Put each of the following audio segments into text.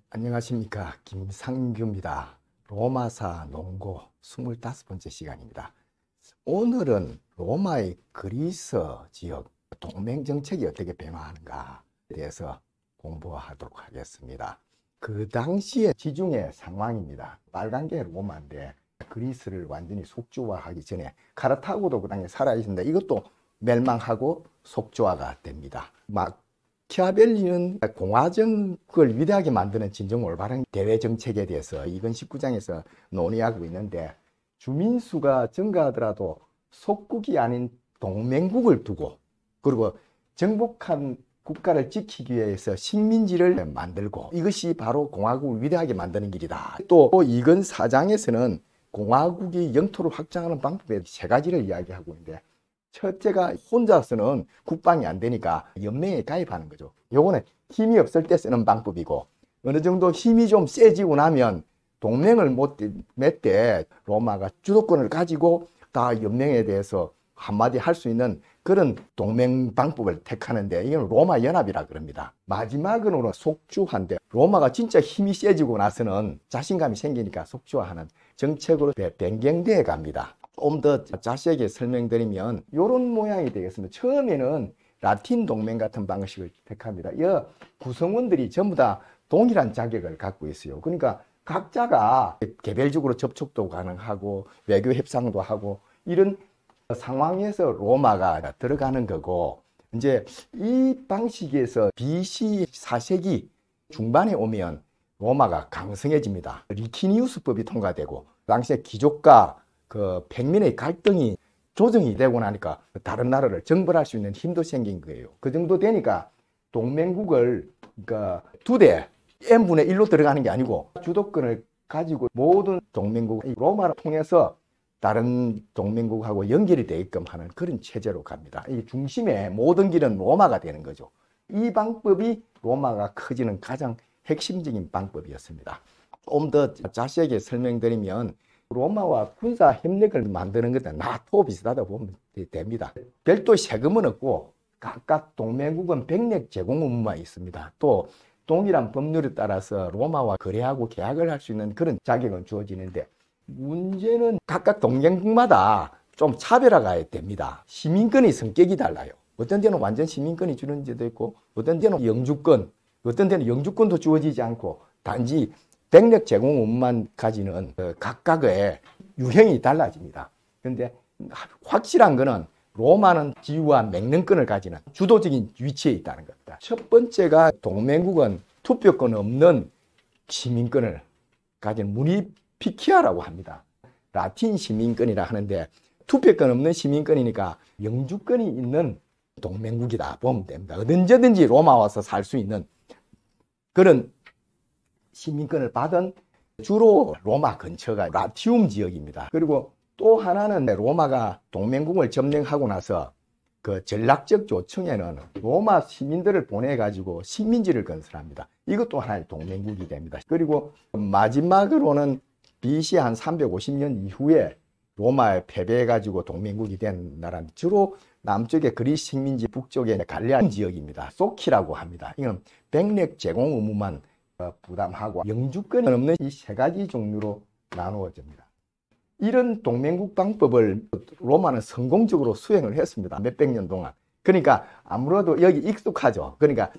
안녕하십니까. 김상규입니다. 로마사 농고 25번째 시간입니다. 오늘은 로마의 그리스 지역 동맹정책이 어떻게 변화하는가에 대해서 공부하도록 하겠습니다. 그 당시의 지중해 상황입니다. 빨간 게 로마인데 그리스를 완전히 속주화하기 전에 카르타고도 그 당시에 살아있는데 이것도 멸망하고 속주화가 됩니다. 마키아벨리는 공화정국을 위대하게 만드는 진정 올바른 대외 정책에 대해서 이건 19장에서 논의하고 있는데, 주민수가 증가하더라도 속국이 아닌 동맹국을 두고, 그리고 정복한 국가를 지키기 위해서 식민지를 만들고, 이것이 바로 공화국을 위대하게 만드는 길이다. 또 이건 4장에서는 공화국이 영토를 확장하는 방법의 3가지를 이야기하고 있는데, 첫째가 혼자서는 국방이 안 되니까 연맹에 가입하는 거죠. 요거는 힘이 없을 때 쓰는 방법이고, 어느 정도 힘이 좀 세지고 나면 동맹을 못 맺대 로마가 주도권을 가지고 다 연맹에 대해서 한마디 할 수 있는 그런 동맹 방법을 택하는데, 이건 로마 연합이라 그럽니다. 마지막으로는 속주화인데, 로마가 진짜 힘이 세지고 나서는 자신감이 생기니까 속주화하는 정책으로 변경되어 갑니다. 좀 더 자세하게 설명드리면 이런 모양이 되겠습니다. 처음에는 라틴 동맹 같은 방식을 택합니다. 이 구성원들이 전부 다 동일한 자격을 갖고 있어요. 그러니까 각자가 개별적으로 접촉도 가능하고 외교 협상도 하고, 이런 상황에서 로마가 들어가는 거고, 이제 이 방식에서 BC 4세기 중반에 오면 로마가 강성해집니다. 리키니우스법이 통과되고, 당시에 귀족과 백민의 갈등이 조정이 되고 나니까 다른 나라를 정벌할 수 있는 힘도 생긴 거예요. 그 정도 되니까 동맹국을 2대 n분의 1로 들어가는 게 아니고 주도권을 가지고 모든 동맹국 로마를 통해서 다른 동맹국하고 연결이 되게끔 하는 그런 체제로 갑니다. 이 중심에 모든 길은 로마가 되는 거죠. 이 방법이 로마가 커지는 가장 핵심적인 방법이었습니다. 좀 더 자세하게 설명드리면, 로마와 군사 협력을 만드는 것은 나토 비슷하다고 보면 됩니다. 별도 세금은 없고 각각 동맹국은 병력 제공 의무만 있습니다. 또 동일한 법률에 따라서 로마와 거래하고 계약을 할 수 있는 그런 자격은 주어지는데, 문제는 각각 동맹국마다 좀 차별화가 됩니다. 시민권의 성격이 달라요. 어떤 데는 완전 시민권이 주는 데도 있고, 어떤 데는 영주권, 어떤 데는 영주권도 주어지지 않고 단지 병력 제공 의무만 가지는 각각의 유형이 달라집니다. 그런데 확실한 거는 로마는 지위와 맹령권을 가지는 주도적인 위치에 있다는 겁니다. 첫 번째가 동맹국은 투표권 없는 시민권을 가진 무니피키아라고 합니다. 라틴 시민권이라 하는데, 투표권 없는 시민권이니까 영주권이 있는 동맹국이다 보면 됩니다. 어딘지든지 로마 와서 살 수 있는 그런 시민권을 받은 주로 로마 근처가 라티움 지역입니다. 그리고 또 하나는 로마가 동맹국을 점령하고 나서 그 전략적 조청에는 로마 시민들을 보내가지고 식민지를 건설합니다. 이것도 하나의 동맹국이 됩니다. 그리고 마지막으로는 BC 한 350년 이후에 로마에 패배해가지고 동맹국이 된 나라는 주로 남쪽의 그리스 식민지, 북쪽의 갈리아 지역입니다. 소키라고 합니다. 이건 병력 제공 의무만 부담하고 영주권이 없는 이 3가지 종류로 나누어집니다. 이런 동맹국 방법을 로마는 성공적으로 수행을 했습니다. 몇백 년 동안. 그러니까 아무래도 여기 익숙하죠. 그러니까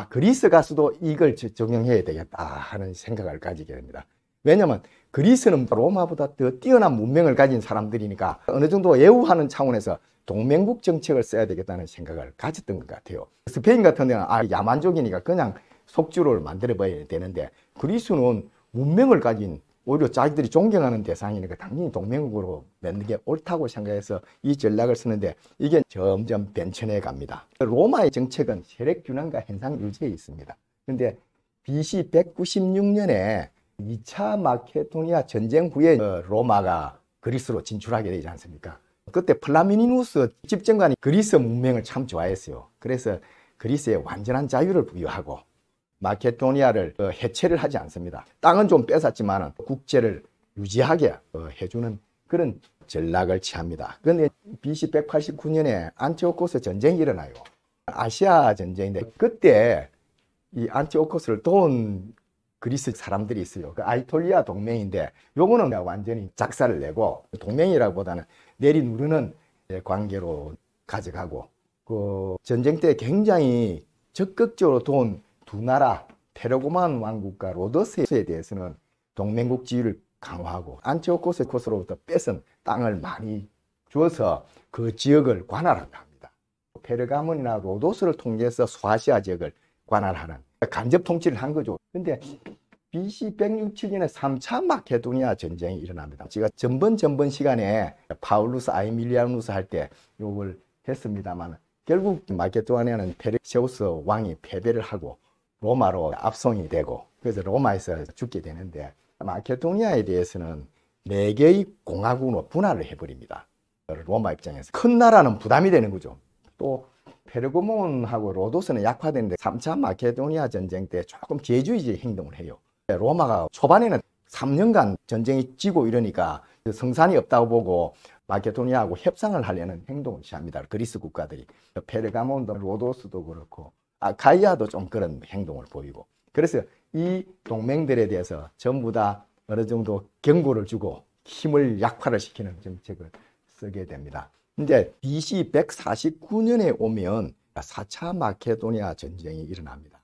그리스 가서도 이걸 적용해야 되겠다 하는 생각을 가지게 됩니다. 왜냐하면 그리스는 로마보다 더 뛰어난 문명을 가진 사람들이니까 어느 정도 예우하는 차원에서 동맹국 정책을 써야 되겠다는 생각을 가졌던 것 같아요. 스페인 같은 데는 야만족이니까 그냥 속주를 만들어 봐야 되는데, 그리스는 문명을 가진 오히려 자기들이 존경하는 대상이니까 당연히 동맹국으로 맺는 게 옳다고 생각해서 이 전략을 쓰는데, 이게 점점 변천해 갑니다. 로마의 정책은 세력 균형과 현상 유지에 있습니다. 그런데 BC 196년에 2차 마케도니아 전쟁 후에 로마가 그리스로 진출하게 되지 않습니까? 그때 플라미니누스 집정관이 그리스 문명을 참 좋아했어요. 그래서 그리스에 완전한 자유를 부여하고 마케도니아를 해체를 하지 않습니다. 땅은 좀 뺏었지만 국제를 유지하게 해주는 그런 전략을 취합니다. 그런데 BC 189년에 안티오코스 전쟁이 일어나요. 아시아 전쟁인데, 그때 이 안티오코스를 도운 그리스 사람들이 있어요. 그 아이톨리아 동맹인데 요거는 완전히 작사를 내고 동맹이라기보다는 내리누르는 관계로 가져가고 그 전쟁 때 굉장히 적극적으로 도운 두 나라 페르고만 왕국과 로도스에 대해서는 동맹국 지위를 강화하고 안티오코스로부터 뺏은 땅을 많이 주어서 그 지역을 관할한다 합니다. 페르가몬이나 로도스를 통해서 소아시아 지역을 관할하는 간접 통치를 한 거죠. 근데 BC 167년에 3차 마케도니아 전쟁이 일어납니다. 제가 전번 시간에 파울루스 아이밀리아누스 할 때 요걸 했습니다만 결국 마케도니아는 페르세우스 왕이 패배를 하고 로마로 압송이 되고 그래서 로마에서 죽게 되는데 마케도니아에 대해서는 4개의 공화국으로 분할을 해버립니다. 로마 입장에서 큰 나라는 부담이 되는 거죠. 또 페르고몬하고 로도스는 약화되는데 3차 마케도니아 전쟁 때 조금 제주의적 행동을 해요. 로마가 초반에는 3년간 전쟁이 지고 이러니까 성산이 없다고 보고 마케도니아하고 협상을 하려는 행동을 시작합니다. 그리스 국가들이 페르가몬도 로도스도 그렇고 아카이아도 좀 그런 행동을 보이고 그래서 이 동맹들에 대해서 전부 다 어느 정도 경고를 주고 힘을 약화를 시키는 정책을 쓰게 됩니다. 근데 BC 149년에 오면 4차 마케도니아 전쟁이 일어납니다.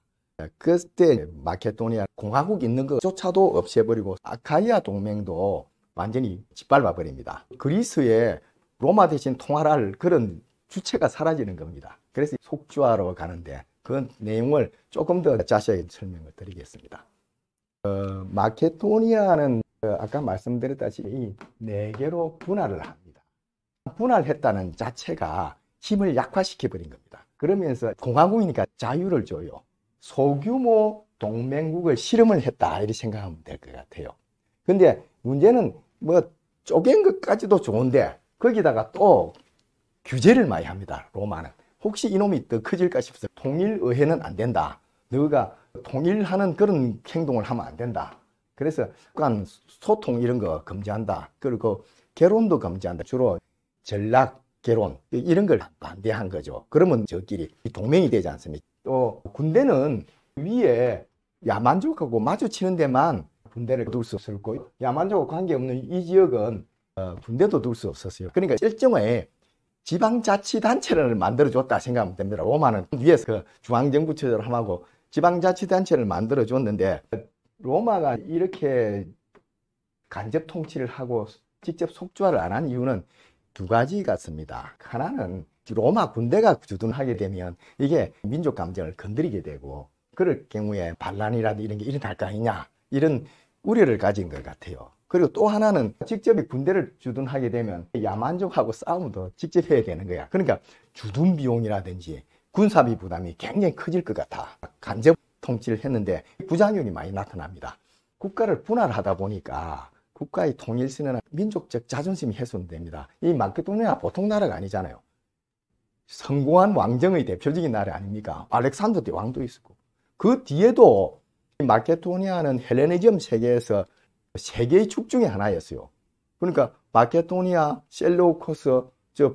그때 마케도니아 공화국 있는 것조차도 없애버리고 아카이아 동맹도 완전히 짓밟아 버립니다. 그리스에 로마 대신 통할할 그런 주체가 사라지는 겁니다. 그래서 속주하러 가는데 그 내용을 조금 더 자세하게 설명을 드리겠습니다. 마케도니아는 아까 말씀드렸다시피 4개로 분할을 합니다. 분할했다는 자체가 힘을 약화시켜 버린 겁니다. 그러면서 공화국이니까 자유를 줘요. 소규모 동맹국을 실험을 했다 이렇게 생각하면 될 것 같아요. 근데 문제는 뭐 쪼갠 것까지도 좋은데 거기다가 또 규제를 많이 합니다. 로마는 혹시 이놈이 더 커질까 싶어서 통일의회는 안 된다. 너가 통일하는 그런 행동을 하면 안 된다. 그래서 약간 소통 이런 거 금지한다. 그리고 결혼도 금지한다. 주로 전락 결혼 이런 걸 반대한 거죠. 그러면 저끼리 동맹이 되지 않습니까? 또 군대는 위에 야만족하고 마주치는 데만 군대를 둘 수 없었고 야만족하고 관계없는 이 지역은 군대도 둘 수 없었어요. 그러니까 일정의 지방자치단체를 만들어줬다 생각하면 됩니다. 로마는 위에서 그 중앙정부처럼 하고 지방자치단체를 만들어줬는데 로마가 이렇게 간접 통치를 하고 직접 속주화를 안 한 이유는 2가지 같습니다. 하나는 로마 군대가 주둔하게 되면 이게 민족 감정을 건드리게 되고 그럴 경우에 반란이라도 이런 게 일어날 거 아니냐 이런 우려를 가진 것 같아요. 그리고 또 하나는 직접 군대를 주둔하게 되면 야만족하고 싸움도 직접 해야 되는 거야. 그러니까 주둔 비용이라든지 군사비 부담이 굉장히 커질 것 같아. 간접 통치를 했는데 부작용이 많이 나타납니다. 국가를 분할하다 보니까 국가의 통일성이나 민족적 자존심이 훼손됩니다. 이 마케도니아 보통 나라가 아니잖아요. 성공한 왕정의 대표적인 나라 아닙니까? 알렉산더 대왕도 있었고 그 뒤에도 마케도니아는 헬레니즘 세계에서 세계의 축 중에 하나였어요. 그러니까 마케도니아, 셀루코스,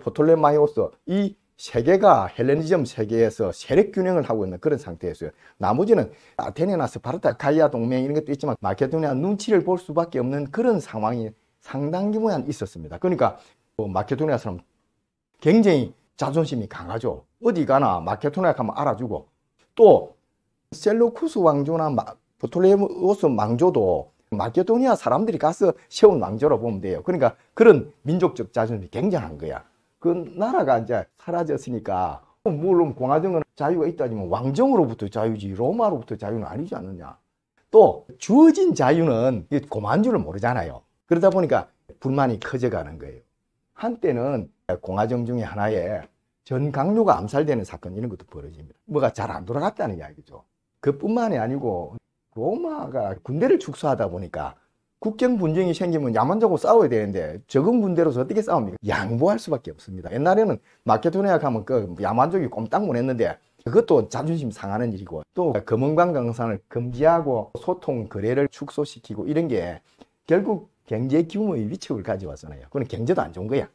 포톨레마이오스 이 세계가 헬레니즘 세계에서 세력 균형을 하고 있는 그런 상태였어요. 나머지는 아테네나 스파르타, 카이아 동맹 이런 것도 있지만 마케도니아 눈치를 볼 수밖에 없는 그런 상황이 상당 규모에 있었습니다. 그러니까 마케도니아 사람 굉장히 자존심이 강하죠. 어디 가나 마케도니아 가면 알아주고 또 셀루쿠스 왕조나 포톨레마이오스 왕조도 마케도니아 사람들이 가서 세운 왕조로 보면 돼요. 그러니까 그런 민족적 자존심이 굉장한 거야. 그 나라가 이제 사라졌으니까 물론 공화정은 자유가 있다지만 왕정으로부터 자유지 로마로부터 자유는 아니지 않느냐. 또 주어진 자유는 고만 줄을 모르잖아요. 그러다 보니까 불만이 커져가는 거예요. 한때는 공화정 중에 하나에 전 강요가 암살되는 사건 이런 것도 벌어집니다. 뭐가 잘 안 돌아갔다는 이야기죠. 그뿐만이 아니고 로마가 군대를 축소하다 보니까 국경 분쟁이 생기면 야만족하고 싸워야 되는데 적은 군대로서 어떻게 싸웁니까? 양보할 수밖에 없습니다. 옛날에는 마케도니아 가면 그 야만족이 꼼딱 못 했는데 그것도 자존심 상하는 일이고 또 금은광강산을 금지하고 소통 거래를 축소시키고 이런 게 결국 경제 규모의 위축을 가져왔잖아요. 그건 경제도 안 좋은 거야.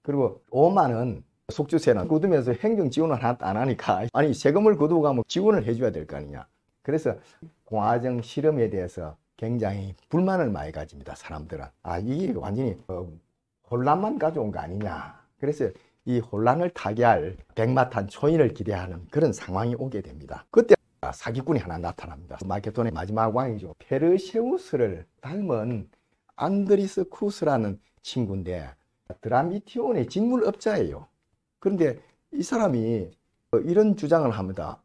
그리고 로마는 속주세는 거두면서 행정 지원을 안 하니까 아니 세금을 거두고 가면 지원을 해줘야 될 거 아니냐. 그래서 공화정 실험에 대해서 굉장히 불만을 많이 가집니다. 사람들은. 이게 완전히 혼란만 가져온 거 아니냐. 그래서 이 혼란을 타개할 백마탄 초인을 기대하는 그런 상황이 오게 됩니다. 그때 사기꾼이 하나 나타납니다. 마케돈의 마지막 왕이죠. 페르세우스를 닮은 안드리스쿠스라는 친구인데 드라미티온의 직물업자예요. 그런데 이 사람이 이런 주장을 합니다.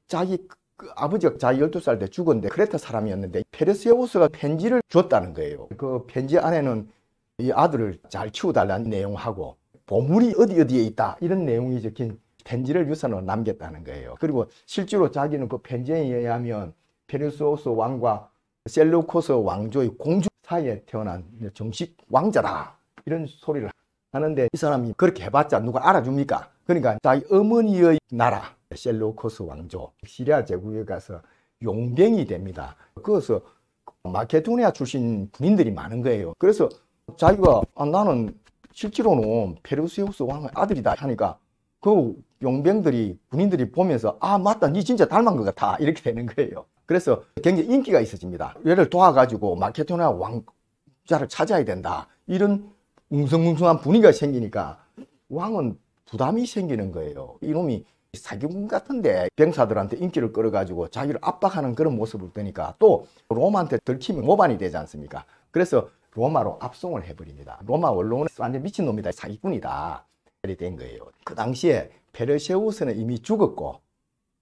자기 아버지가 자기 12살 때 죽었는데 크레타 사람이었는데 페르세우스가 편지를 줬다는 거예요. 그 편지 안에는 이 아들을 잘 키워달라는 내용하고 보물이 어디에 있다 이런 내용이 적힌 편지를 유산으로 남겼다는 거예요. 그리고 실제로 자기는 그 편지에 의하면 페르세우스 왕과 셀루코스 왕조의 공주 사이에 태어난 정식 왕자다 이런 소리를 하는데 이 사람이 그렇게 해봤자 누가 알아줍니까? 그러니까 자기 어머니의 나라 셀루코스 왕조 시리아 제국에 가서 용병이 됩니다. 그래서 마케도니아 출신 군인들이 많은 거예요. 그래서 자기가 나는 실제로는 페르세우스 왕의 아들이다 하니까 그 용병들이 군인들이 보면서 맞다 니 진짜 닮은 것 같아 이렇게 되는 거예요. 그래서 굉장히 인기가 있어집니다. 얘를 도와가지고 마케도니아 왕자를 찾아야 된다 이런 웅성웅성한 분위기가 생기니까 왕은 부담이 생기는 거예요. 이놈이 사기꾼 같은데 병사들한테 인기를 끌어가지고 자기를 압박하는 그런 모습을 보니까 또 로마한테 들키면 모반이 되지 않습니까? 그래서 로마로 압송을 해버립니다. 로마 언론은 완전 미친놈이다, 사기꾼이다 이렇게 된 거예요. 그 당시에 페르세우스는 이미 죽었고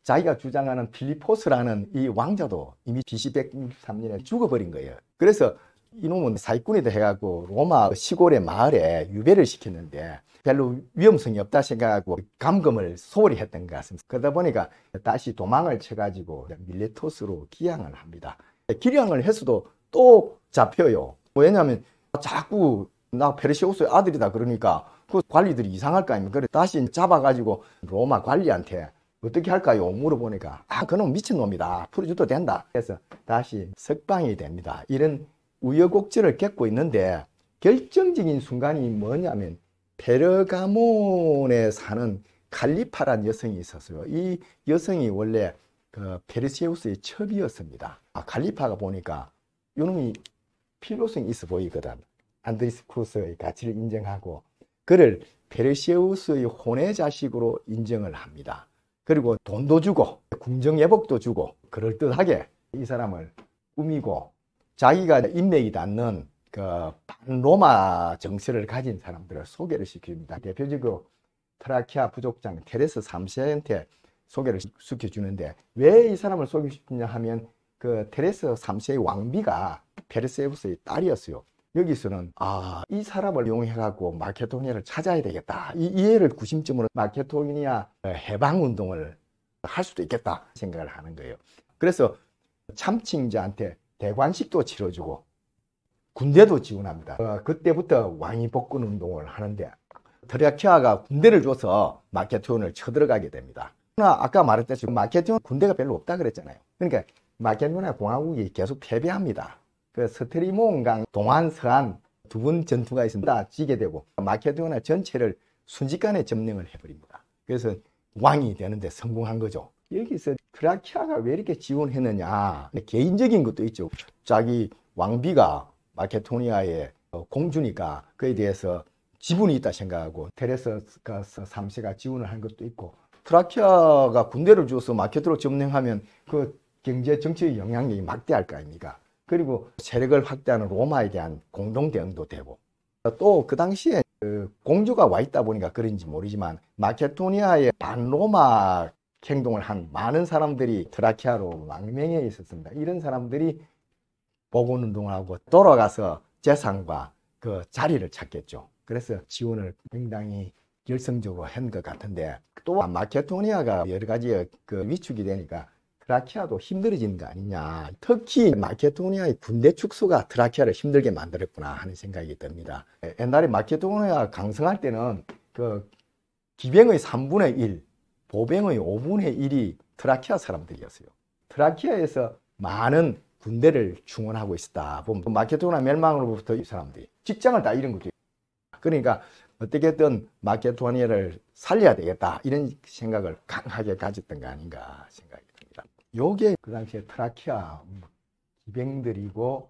자기가 주장하는 필리포스라는 이 왕자도 이미 BC 163년에 죽어버린 거예요. 그래서 이놈은 사기꾼이다 해갖고 로마 시골의 마을에 유배를 시켰는데 별로 위험성이 없다 생각하고 감금을 소홀히 했던 것 같습니다. 그러다 보니까 다시 도망을 쳐가지고 밀레토스로 기양을 합니다. 기양을 했어도 또 잡혀요. 왜냐하면 자꾸 나 페르세우스의 아들이다 그러니까 그 관리들이 이상할 거 아닙니까? 그래 다시 잡아가지고 로마 관리한테 어떻게 할까요? 물어보니까 그놈 미친놈이다. 풀어줘도 된다. 그래서 다시 석방이 됩니다. 이런 우여곡절을 겪고 있는데 결정적인 순간이 뭐냐면 페르가몬에 사는 칼리파란 여성이 있었어요. 이 여성이 원래 그 페르세우스의 첩이었습니다. 칼리파가 보니까 이놈이 필요성이 있어 보이거든. 안드리스쿠스의 가치를 인정하고 그를 페르세우스의 혼외 자식으로 인정을 합니다. 그리고 돈도 주고 궁정예복도 주고 그럴듯하게 이 사람을 꾸미고 자기가 인맥이 닿는 그 반로마 정서를 가진 사람들을 소개를 시킵니다. 대표적으로 트라키아 부족장 테레스 3세한테 소개를 시켜주는데 왜 이 사람을 소개시키냐 하면 그 테레스 3세의 왕비가 페르세우스의 딸이었어요. 여기서는 이 사람을 이용해갖고 마케도니아를 찾아야 되겠다. 이 애를 구심점으로 마케도니아 해방운동을 할 수도 있겠다 생각을 하는 거예요. 그래서 참칭자한테 대관식도 치러주고 군대도 지원합니다. 그때부터 왕위 복권 운동을 하는데 트라키아가 군대를 줘서 마케도니아를 쳐들어가게 됩니다. 아까 말했듯이 마케도니아 군대가 별로 없다 그랬잖아요. 그러니까 마케도니아 공화국이 계속 패배합니다. 그 스트리몬강 동안 서안 두 번 전투가 있습니다. 지게 되고 마케도니아 전체를 순식간에 점령을 해버립니다. 그래서 왕이 되는데 성공한 거죠. 여기서 트라키아가 왜 이렇게 지원했느냐, 개인적인 것도 있죠. 자기 왕비가 마케도니아의 공주니까 그에 대해서 지분이 있다 생각하고 테레스가 3세가 지원을 한 것도 있고, 트라키아가 군대를 줘서 마케도로 점령하면 그 경제 정치의 영향력이 막대할 거 아닙니까? 그리고 세력을 확대하는 로마에 대한 공동 대응도 되고, 또 그 당시에 공주가 와 있다 보니까 그런지 모르지만 마케도니아의 반로마 행동을 한 많은 사람들이 트라키아로 망명해 있었습니다. 이런 사람들이 복원 운동을 하고 돌아가서 재산과 그 자리를 찾겠죠. 그래서 지원을 굉장히 열성적으로 한 것 같은데, 또 마케도니아가 여러 가지 그 위축이 되니까 트라키아도 힘들어지는 거 아니냐. 특히 마케도니아의 군대 축소가 트라키아를 힘들게 만들었구나 하는 생각이 듭니다. 옛날에 마케도니아 강성할 때는 그 기병의 3분의 1, 보병의 5분의 1이 트라키아 사람들이었어요. 트라키아에서 많은 군대를 충원하고 있었다. 마케도니아 멸망으로부터 이 사람들이 직장을 다 잃은 거죠. 그러니까 어떻게든 마케도니아를 살려야 되겠다, 이런 생각을 강하게 가졌던 거 아닌가 생각이 듭니다. 요게 그 당시에 트라키아 기병들이고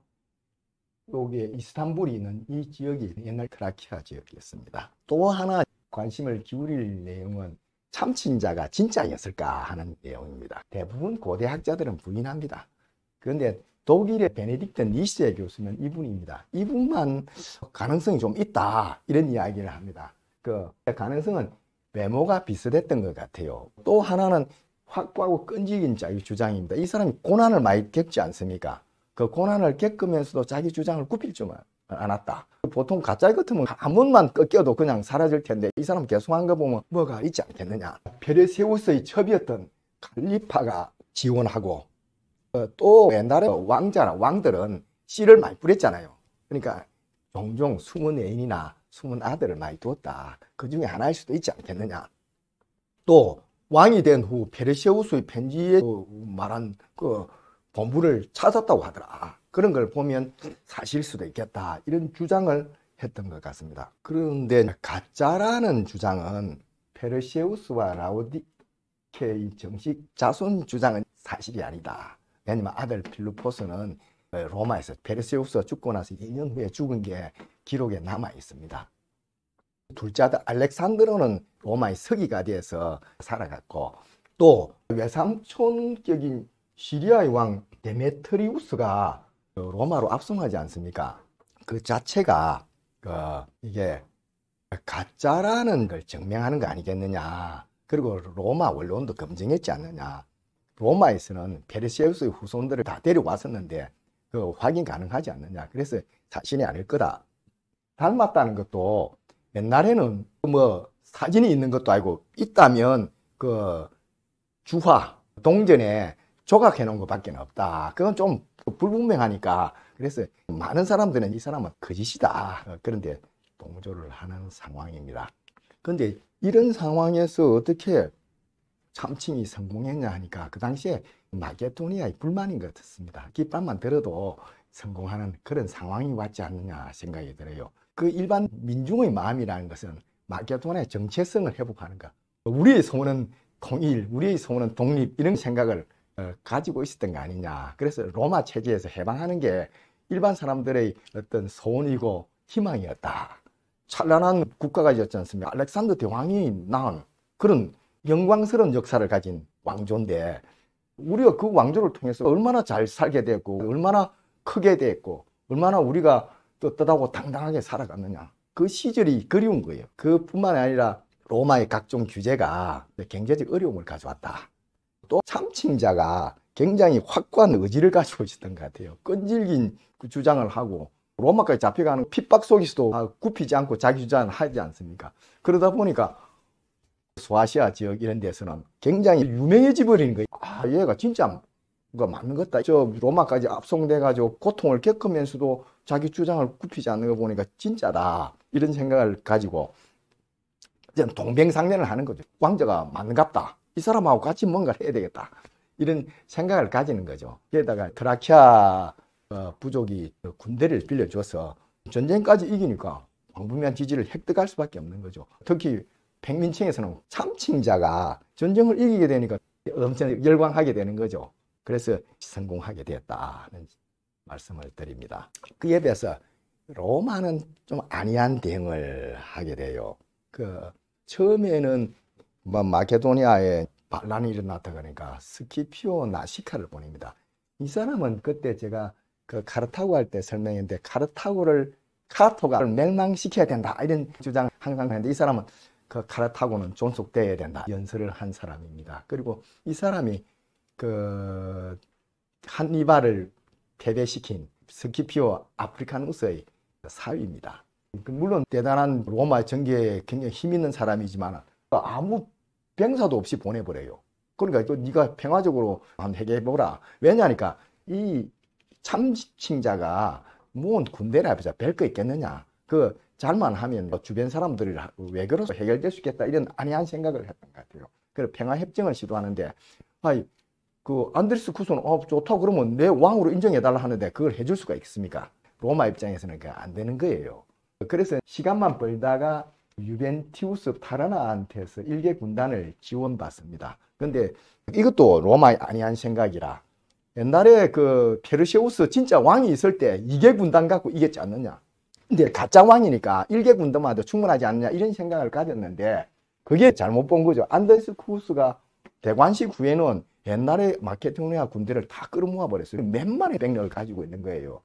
요게 이스탄불이 있는 이 지역이 옛날 트라키아 지역이었습니다. 또 하나 관심을 기울일 내용은 참칭자가 진짜였을까 하는 내용입니다. 대부분 고대 학자들은 부인합니다. 그런데 독일의 베네딕트 니시에 교수는 이분입니다. 이분만 가능성이 좀 있다 이런 이야기를 합니다. 그 가능성은 외모가 비슷했던 것 같아요. 또 하나는 확고하고 끈질긴 자기 주장입니다. 이 사람이 고난을 많이 겪지 않습니까? 그 고난을 겪으면서도 자기 주장을 굽힐 줄 않았다. 보통 가짜 같으면 한 번만 꺾여도 그냥 사라질 텐데 이 사람 계속한 거 보면 뭐가 있지 않겠느냐. 페르세우스의 첩이었던 갈리파가 지원하고 또 옛날에 왕들은 씨를 많이 뿌렸잖아요. 그러니까 종종 숨은 애인이나 숨은 아들을 많이 두었다. 그 중에 하나일 수도 있지 않겠느냐. 또 왕이 된 후 페르세우스의 편지에 말한 그 본부를 찾았다고 하더라. 그런 걸 보면 사실 수도 있겠다. 이런 주장을 했던 것 같습니다. 그런데 가짜라는 주장은 페르세우스와 라오디케의 정식 자손 주장은 사실이 아니다. 왜냐면 아들 필루포스는 로마에서 페르세우스가 죽고 나서 2년 후에 죽은 게 기록에 남아 있습니다. 둘째 아들 알렉산드로는 로마의 서기가 되어서 살아갔고 또 외삼촌격인 시리아의 왕 데메트리우스가 로마로 압송하지 않습니까? 그 자체가 이게 가짜라는 걸 증명하는 거 아니겠느냐. 그리고 로마 원론도 검증했지 않느냐. 로마에서는 페르세우스의 후손들을 다 데려왔었는데 그 확인 가능하지 않느냐. 그래서 사실이 아닐 거다. 닮았다는 것도 옛날에는 뭐 사진이 있는 것도 아니고 있다면 그 주화 동전에 조각해 놓은 것밖에 없다. 그건 좀 불분명하니까 그래서 많은 사람들은 이 사람은 거짓이다. 그런데 동조를 하는 상황입니다. 그런데 이런 상황에서 어떻게 참칭이 성공했냐 하니까 그 당시에 마게도니아의 불만인 것 같습니다. 깃발만 들어도 성공하는 그런 상황이 왔지 않느냐 생각이 들어요. 그 일반 민중의 마음이라는 것은 마게도니아의 정체성을 회복하는 것. 우리의 소원은 통일, 우리의 소원은 독립 이런 생각을 가지고 있었던 거 아니냐. 그래서 로마 체제에서 해방하는 게 일반 사람들의 어떤 소원이고 희망이었다. 찬란한 국가가 있었지 않습니까? 알렉산더 대왕이 낳은 그런 영광스러운 역사를 가진 왕조인데 우리가 그 왕조를 통해서 얼마나 잘 살게 됐고 얼마나 크게 됐고 얼마나 우리가 떳떳하고 당당하게 살아갔느냐. 그 시절이 그리운 거예요. 그뿐만 아니라 로마의 각종 규제가 경제적 어려움을 가져왔다. 또 참칭자가 굉장히 확고한 의지를 가지고 있었던 것 같아요. 끈질긴 주장을 하고 로마까지 잡혀가는 핍박 속에서도 굽히지 않고 자기 주장을 하지 않습니까? 그러다 보니까 소아시아 지역 이런 데서는 굉장히 유명해져 버리는 거예요. 아, 얘가 진짜 맞는 것 같다. 저 로마까지 압송돼가지고 고통을 겪으면서도 자기 주장을 굽히지 않는 거 보니까 진짜다. 이런 생각을 가지고 동병상련을 하는 거죠. 왕자가 맞는갑다. 이 사람하고 같이 뭔가를 해야 되겠다. 이런 생각을 가지는 거죠. 게다가 트라키아 부족이 군대를 빌려줘서 전쟁까지 이기니까 광범위한 지지를 획득할 수밖에 없는 거죠. 특히 백민층에서는 참칭자가 전쟁을 이기게 되니까 엄청 열광하게 되는 거죠. 그래서 성공하게 되었다는 말씀을 드립니다. 그에 비해서 로마는 좀 안이한 대응을 하게 돼요. 처음에는 마케도니아에 반란이 일어났다 그러니까 스키피오 나시카를 보냅니다. 이 사람은 그때 제가 카르타고 할 때 설명했는데 카르타고를 멸망시켜야 된다 이런 주장을 항상 하는데 이 사람은 카르타고는 존속되어야 된다 연설을 한 사람입니다. 그리고 이 사람이 한니발을 패배시킨 스키피오 아프리카누스의 사위입니다. 물론 대단한 로마 정계에 굉장히 힘 있는 사람이지만 아무 병사도 없이 보내버려요. 그러니까 네가 평화적으로 한번 해결해보라. 왜냐하니까 이 참칭자가 뭔 군대를 앞에서 뵐 거 있겠느냐. 잘만 하면 주변 사람들이 외교로서 해결될 수 있겠다. 이런 안이한 생각을 했던 것 같아요. 그래서 평화협정을 시도하는데 안드레스 쿠스는 좋다 그러면 내 왕으로 인정해달라 하는데 그걸 해줄 수가 있습니까? 로마 입장에서는 그게 안 되는 거예요. 그래서 시간만 벌다가 유벤투스 파라나한테서 일개 군단을 지원받습니다. 근데 이것도 로마의 안이한 생각이라, 옛날에 그 페르세우스 진짜 왕이 있을 때 2개 군단 갖고 이겼지 않느냐. 근데 가짜 왕이니까 1개 군단만 해도 충분하지 않느냐 이런 생각을 가졌는데, 그게 잘못 본 거죠. 안데스쿠스가 대관식 후에는 옛날에 마케도니아 군대를 다 끌어모아 버렸어요. 몇만의 병력을 가지고 있는 거예요.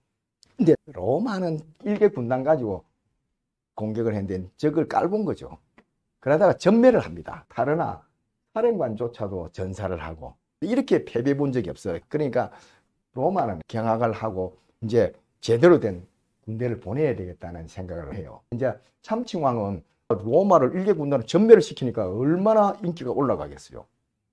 근데 로마는 1개 군단 가지고 공격을 했는데 적을 깔본 거죠. 그러다가 전멸을 합니다. 다르나 사령관조차도 전사를 하고, 이렇게 패배 본 적이 없어요. 그러니까 로마는 경악을 하고 이제 제대로 된 군대를 보내야 되겠다는 생각을 해요. 이제 참칭왕은 로마를 일개 군단을 전멸을 시키니까 얼마나 인기가 올라가겠어요.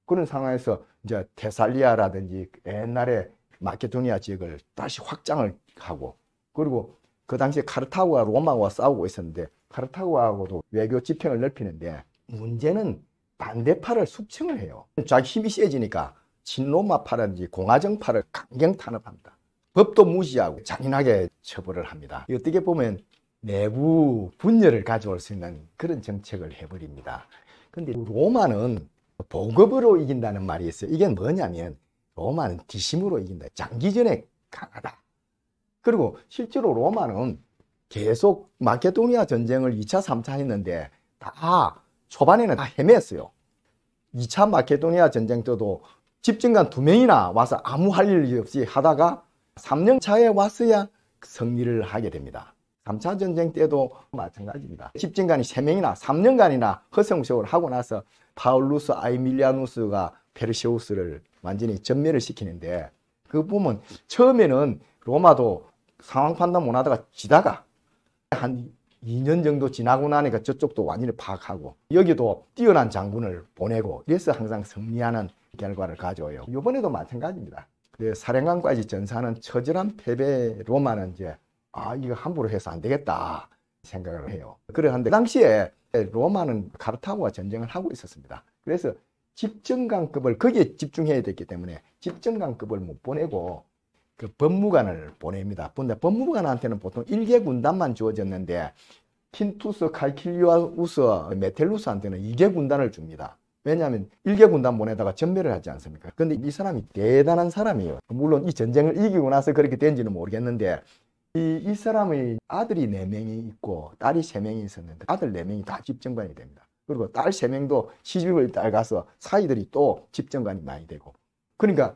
그런 상황에서 이제 테살리아라든지 옛날에 마케도니아 지역을 다시 확장을 하고, 그리고 그 당시에 카르타고와 로마와 싸우고 있었는데, 카르타고하고도 외교 지평을 넓히는데, 문제는 반대파를 숙청을 해요. 자기 힘이 세지니까 친로마파라든지 공화정파를 강경 탄압합니다. 법도 무시하고 잔인하게 처벌을 합니다. 어떻게 보면 내부 분열을 가져올 수 있는 그런 정책을 해버립니다. 근데 로마는 보급으로 이긴다는 말이 있어요. 이게 뭐냐면 로마는 기심으로 이긴다. 장기전에 강하다. 그리고 실제로 로마는 계속 마케도니아 전쟁을 2차, 3차 했는데 다 초반에는 다 헤맸어요. 2차 마케도니아 전쟁 때도 집정관 2명이나 와서 아무 할 일 없이 하다가 3년 차에 왔어야 승리를 하게 됩니다. 3차 전쟁 때도 마찬가지입니다. 집정관이 3명이나 3년간이나 허송세월을 하고 나서 파울루스 아이밀리아누스가 페르세우스를 완전히 전멸을 시키는데, 그 보면 처음에는 로마도 상황 판단 못 하다가 지다가 한 2년 정도 지나고 나니까 저쪽도 완전히 파악하고, 여기도 뛰어난 장군을 보내고, 이래서 항상 승리하는 결과를 가져와요. 이번에도 마찬가지입니다. 사령관까지 전사하는 처절한 패배 로마는 이제 이거 함부로 해서 안 되겠다 생각을 해요. 그런데 당시에 로마는 카르타고와 전쟁을 하고 있었습니다. 그래서 집정관급을 거기에 집중해야 됐기 때문에 집정관급을 못 보내고 그 법무관을 보냅니다. 근데 법무관한테는 보통 1개 군단만 주어졌는데 킨투스, 칼킬리우스, 메텔루스한테는 2개 군단을 줍니다. 왜냐하면 1개 군단 보내다가 전멸을 하지 않습니까? 근데 이 사람이 대단한 사람이에요. 물론 이 전쟁을 이기고 나서 그렇게 된지는 모르겠는데, 이 사람의 아들이 4명이 있고 딸이 3명이 있었는데 아들 4명이 다 집정관이 됩니다. 그리고 딸 3명도 시집을 따가서 사이들이 또 집정관이 많이 되고, 그러니까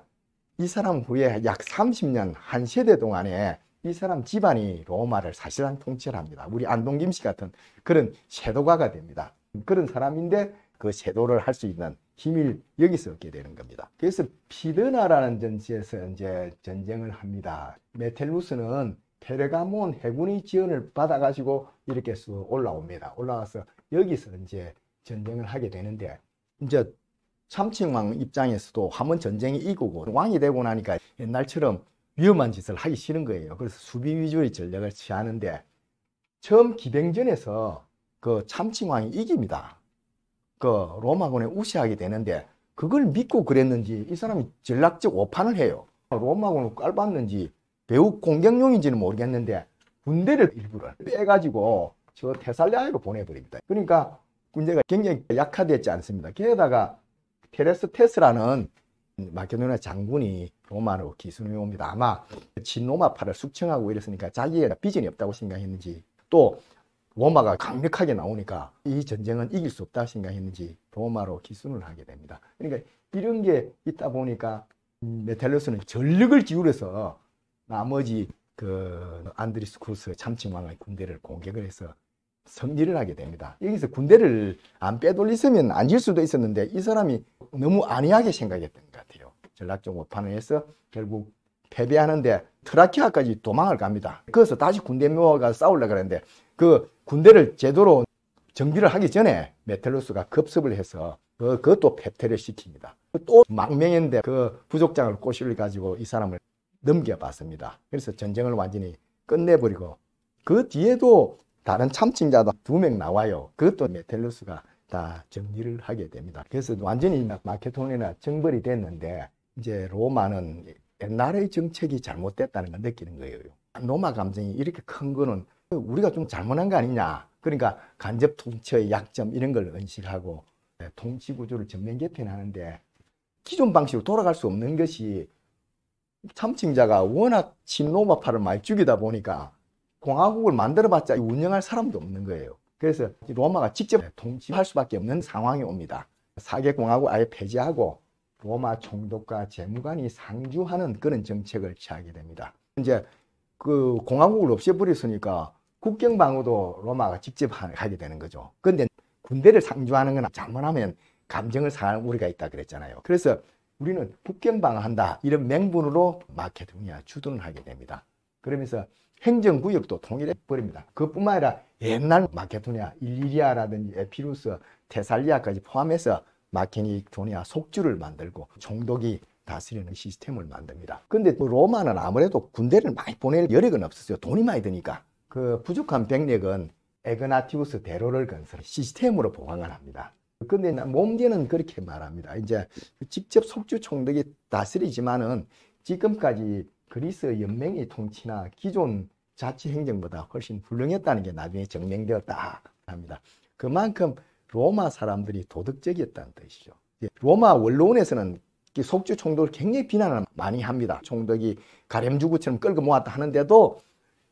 이 사람 후에 약 30년 한 세대 동안에 이 사람 집안이 로마를 사실상 통치를 합니다. 우리 안동김 씨 같은 그런 세도가가 됩니다. 그런 사람인데 그 세도를 할 수 있는 힘을 여기서 얻게 되는 겁니다. 그래서 피드나라는 전지에서 이제 전쟁을 합니다. 메텔루스는 페르가몬 해군의 지원을 받아가지고 이렇게 쑥 올라옵니다. 올라와서 여기서 이제 전쟁을 하게 되는데, 이제 참칭왕 입장에서도 한번 전쟁이 이기고 왕이 되고 나니까 옛날처럼 위험한 짓을 하기 싫은 거예요. 그래서 수비 위주의 전략을 취하는데, 처음 기병전에서 그 참칭왕이 이깁니다. 그 로마군에 우세하게 되는데, 그걸 믿고 그랬는지 이 사람이 전략적 오판을 해요. 로마군을 깔봤는지 배우 공격용인지는 모르겠는데 군대를 일부를 빼가지고 저 테살리아로 보내버립니다. 그러니까 군대가 굉장히 약화됐지 않습니다. 게다가 테레스테스라는 마케도니아 장군이 로마로 기순해 옵니다. 아마 친로마파를 숙청하고 이랬으니까 자기가 비전이 없다고 생각했는지, 또 로마가 강력하게 나오니까 이 전쟁은 이길 수 없다 생각했는지 로마로 기순을 하게 됩니다. 그러니까 이런 게 있다 보니까 메텔루스는 전력을 기울여서 나머지 그 안드리스쿠스 참칭왕의 군대를 공격을 해서 승리를 하게 됩니다. 여기서 군대를 안 빼돌렸으면 안 질 수도 있었는데 이 사람이 너무 안이하게 생각했던 것 같아요. 전략적 오판을 해서 결국 패배하는데 트라키아까지 도망을 갑니다. 그래서 다시 군대 모아가 싸우려고 그랬는데 그 군대를 제대로 정비를 하기 전에 메텔루스가 급습을 해서 그것도 패퇴를 시킵니다. 또 망명인데 그 부족장을 꼬시를 가지고 이 사람을 넘겨봤습니다. 그래서 전쟁을 완전히 끝내버리고, 그 뒤에도 다른 참칭자도 2명 나와요. 그것도 메텔루스가 다 정리를 하게 됩니다. 그래서 완전히 마케도니아 정벌이 됐는데, 이제 로마는 옛날의 정책이 잘못됐다는 걸 느끼는 거예요. 로마 감정이 이렇게 큰 거는 우리가 좀 잘못한 거 아니냐, 그러니까 간접 통치의 약점 이런 걸 인식하고 통치 구조를 전면 개편하는데 기존 방식으로 돌아갈 수 없는 것이 참칭자가 워낙 친로마파를 많이 죽이다 보니까 공화국을 만들어봤자 운영할 사람도 없는 거예요. 그래서 로마가 직접 통치할 수밖에 없는 상황이 옵니다. 사개공화국 아예 폐지하고 로마 총독과 재무관이 상주하는 그런 정책을 취하게 됩니다. 이제 그 공화국을 없애버렸으니까 국경 방어도 로마가 직접 하게 되는 거죠. 그런데 군대를 상주하는 건 잘못하면 감정을 상할 우리가 있다 그랬잖아요. 그래서 우리는 국경 방어한다 이런 명분으로 마케도니아 주둔을 하게 됩니다. 그러면서 행정구역도 통일해 버립니다. 그뿐만 아니라 옛날 마케도니아, 일리리아라든지 에피루스, 테살리아까지 포함해서 마케도니아 속주를 만들고 총독이 다스리는 시스템을 만듭니다. 근데 로마는 아무래도 군대를 많이 보낼 여력은 없었어요. 돈이 많이 드니까. 그 부족한 병력은 에그나티우스 대로를 건설 시스템으로 보강을 합니다. 근데 몸디는 그렇게 말합니다. 이제 직접 속주 총독이 다스리지만은 지금까지 그리스 연맹의 통치나 기존 자치 행정보다 훨씬 훌륭했다는 게 나중에 증명되었다 합니다. 그만큼 로마 사람들이 도덕적이었다는 뜻이죠. 로마 원로원에서는 속주 총독을 굉장히 비난을 많이 합니다. 총독이 가렴주구처럼 끌고 모았다 하는데도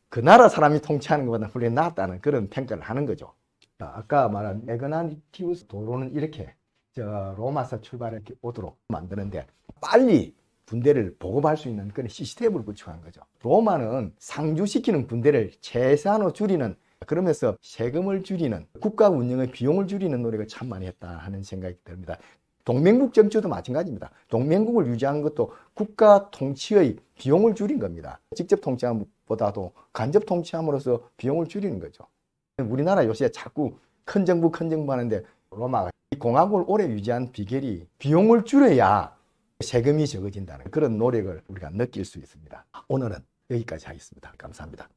그 나라 사람이 통치하는 것보다 훨씬 낫다는 그런 평가를 하는 거죠. 아까 말한 에그나티우스 도로는 이렇게 로마서 출발해 오도록 만드는데 빨리 군대를 보급할 수 있는 그런 시스템을 구축한 거죠. 로마는 상주시키는 군대를 최소한으로 줄이는, 그러면서 세금을 줄이는, 국가 운영의 비용을 줄이는 노력을 참 많이 했다 하는 생각이 듭니다. 동맹국 정치도 마찬가지입니다. 동맹국을 유지한 것도 국가 통치의 비용을 줄인 겁니다. 직접 통치함보다도 간접 통치함으로써 비용을 줄이는 거죠. 우리나라 요새 자꾸 큰 정부 하는데 로마가 공화국을 오래 유지한 비결이 비용을 줄여야 세금이 적어진다는 그런 노력을 우리가 느낄 수 있습니다. 오늘은 여기까지 하겠습니다. 감사합니다.